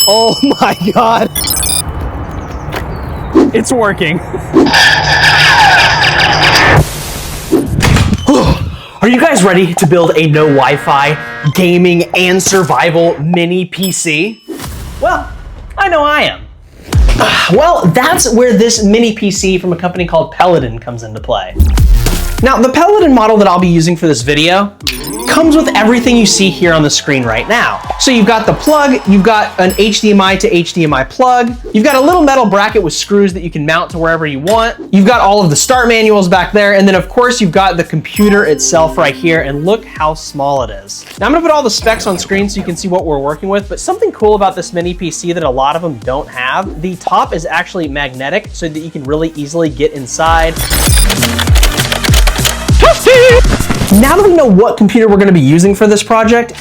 Oh my God. It's working. Are you guys ready to build a no Wi-Fi gaming and survival mini PC? Well, I know I am. Well, that's where this mini PC from a company called Peladn comes into play. Now, the Peladn model that I'll be using for this video comes with everything you see here on the screen right now. So you've got the plug, you've got an HDMI to HDMI plug, you've got a little metal bracket with screws that you can mount to wherever you want, you've got all of the start manuals back there, and then of course you've got the computer itself right here, and look how small it is. Now I'm gonna put all the specs on screen so you can see what we're working with, but something cool about this mini PC that a lot of them don't have, the top is actually magnetic so that you can really easily get inside. Now that we know what computer we're going to be using for this project,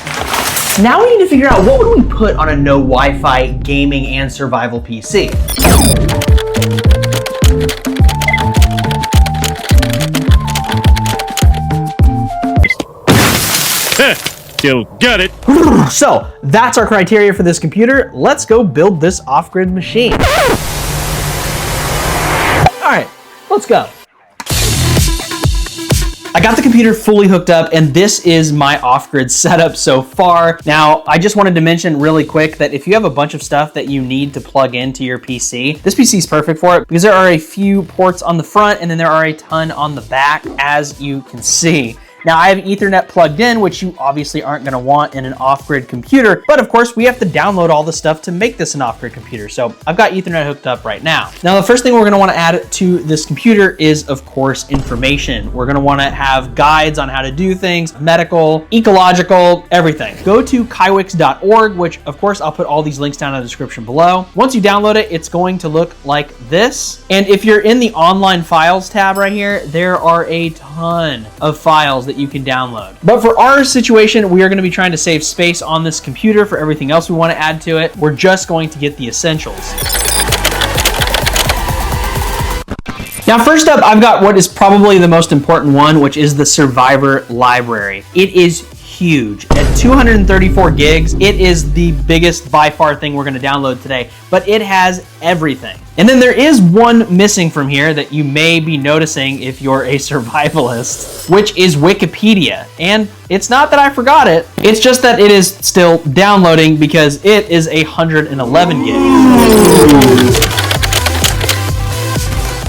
now we need to figure out what would we put on a no Wi-Fi gaming and survival PC. Still got it. So that's our criteria for this computer. Let's go build this off-grid machine. All right, let's go. I got the computer fully hooked up, and this is my off-grid setup so far. Now, I just wanted to mention really quick that if you have a bunch of stuff that you need to plug into your PC, this PC is perfect for it because there are a few ports on the front and then there are a ton on the back, as you can see. Now, I have Ethernet plugged in, which you obviously aren't gonna want in an off-grid computer, but of course we have to download all the stuff to make this an off-grid computer. So I've got Ethernet hooked up right now. Now, the first thing we're gonna wanna add to this computer is, of course, information. We're gonna wanna have guides on how to do things, medical, ecological, everything. Go to kywix.org, which of course I'll put all these links down in the description below. Once you download it, it's going to look like this. And if you're in the online files tab right here, there are a ton of files that you can download. But for our situation, we are going to be trying to save space on this computer for everything else we want to add to it. We're just going to get the essentials. Now, first up, I've got what is probably the most important one, which is the Survivor library. It is huge. At 234 gigs, it is the biggest by far thing we're going to download today, but it has everything. And then there is one missing from here that you may be noticing if you're a survivalist, which is Wikipedia. And it's not that I forgot it, it's just that it is still downloading because it is 111 gigs.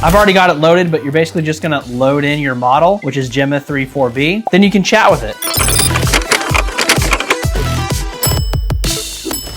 I've already got it loaded, but you're basically just gonna load in your model, which is Gemma 34B. Then you can chat with it.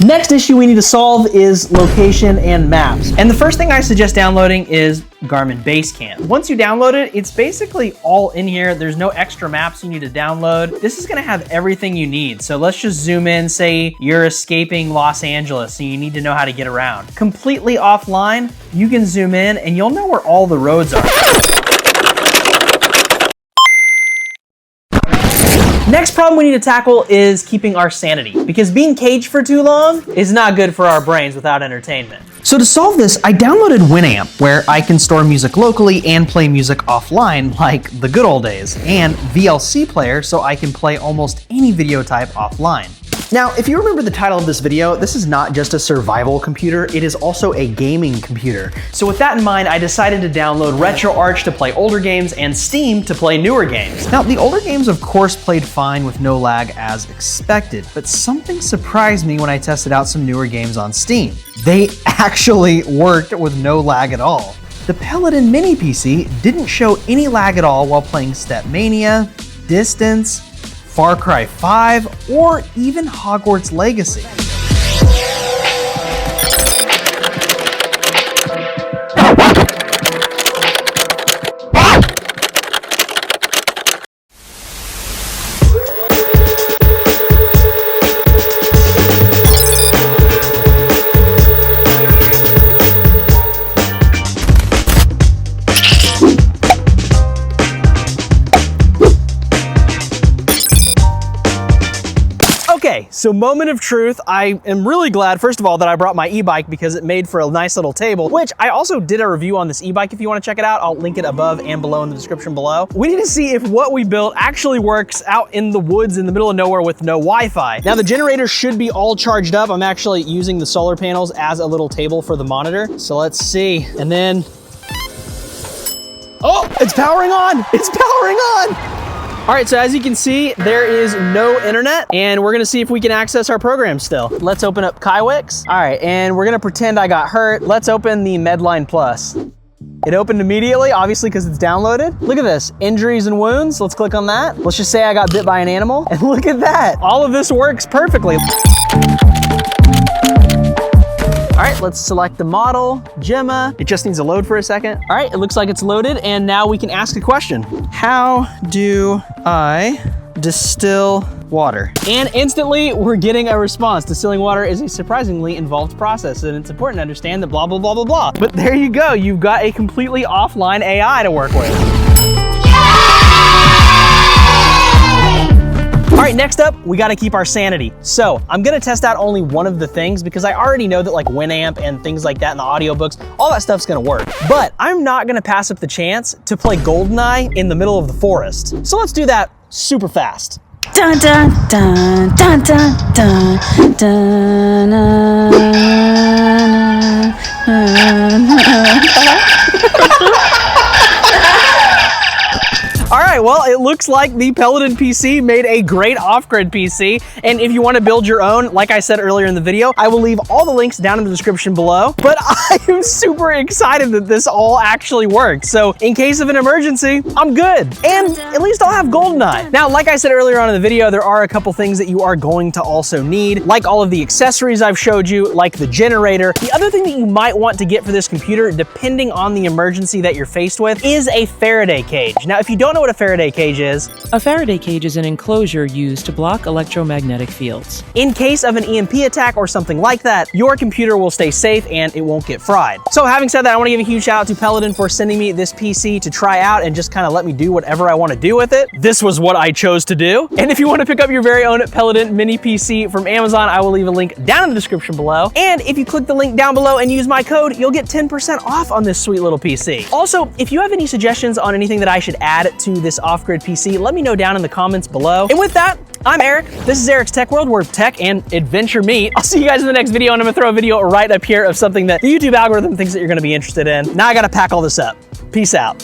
Next issue we need to solve is location and maps. And the first thing I suggest downloading is Garmin Basecamp. Once you download it, it's basically all in here. There's no extra maps you need to download. This is gonna have everything you need. So let's just zoom in, say you're escaping Los Angeles and you need to know how to get around. Completely offline, you can zoom in and you'll know where all the roads are. Next problem we need to tackle is keeping our sanity, because being caged for too long is not good for our brains without entertainment. So to solve this, I downloaded Winamp, where I can store music locally and play music offline like the good old days, and VLC Player so I can play almost any video type offline. Now, if you remember the title of this video, this is not just a survival computer, it is also a gaming computer. So with that in mind, I decided to download RetroArch to play older games and Steam to play newer games. Now, the older games of course played fine with no lag as expected, but something surprised me when I tested out some newer games on Steam. They actually worked with no lag at all. The Peladn Mini PC didn't show any lag at all while playing Stepmania, Distance, Far Cry 5, or even Hogwarts Legacy. Okay, So moment of truth, I am really glad, first of all, that I brought my e-bike because it made for a nice little table, which I also did a review on this e-bike. If you want to check it out, I'll link it above and below in the description below. We need to see if what we built actually works out in the woods in the middle of nowhere with no Wi-Fi. Now the generator should be all charged up. I'm actually using the solar panels as a little table for the monitor. So let's see. And then, oh, it's powering on. It's powering on. All right, so as you can see, there is no internet, and we're gonna see if we can access our program still. Let's open up Kaiwix. All right, and we're gonna pretend I got hurt. Let's open the Medline Plus. It opened immediately, obviously because it's downloaded. Look at this, injuries and wounds. Let's click on that. Let's just say I got bit by an animal, and look at that. All of this works perfectly. All right, let's select the model, Gemma. It just needs to load for a second. All right, it looks like it's loaded, and now we can ask a question. How do I distill water? And instantly, we're getting a response. Distilling water is a surprisingly involved process, and it's important to understand that blah, blah, blah, blah, blah. But there you go, you've got a completely offline AI to work with. All right, next up, we gotta keep our sanity. So I'm gonna test out only one of the things because I already know that like Winamp and things like that in the audiobooks, all that stuff's gonna work. But I'm not gonna pass up the chance to play GoldenEye in the middle of the forest. So let's do that super fast. Dun dun dun dun dun dun dun All right, well, it looks like the Peladn PC made a great off-grid PC. And if you want to build your own, like I said earlier in the video, I will leave all the links down in the description below. But I am super excited that this all actually works. So in case of an emergency, I'm good. And at least I'll have GoldenEye. Now, like I said earlier on in the video, there are a couple things that you are going to also need, like all of the accessories I've showed you, like the generator. The other thing that you might want to get for this computer, depending on the emergency that you're faced with, is a Faraday cage. Now, if you don't know what a Faraday cage is, a Faraday cage is an enclosure used to block electromagnetic fields. In case of an EMP attack or something like that, your computer will stay safe and it won't get fried. So having said that, I want to give a huge shout out to Peladn for sending me this PC to try out and just kind of let me do whatever I want to do with it. This was what I chose to do. And if you want to pick up your very own Peladn Mini PC from Amazon, I will leave a link down in the description below. And if you click the link down below and use my code, you'll get 10% off on this sweet little PC. Also, if you have any suggestions on anything that I should add to this off-grid PC, let me know down in the comments below. And with that, I'm Eric. This is Eric's Tech World, where tech and adventure meet. I'll see you guys in the next video, and I'm gonna throw a video right up here of something that the YouTube algorithm thinks that you're gonna be interested in. Now I gotta pack all this up. Peace out.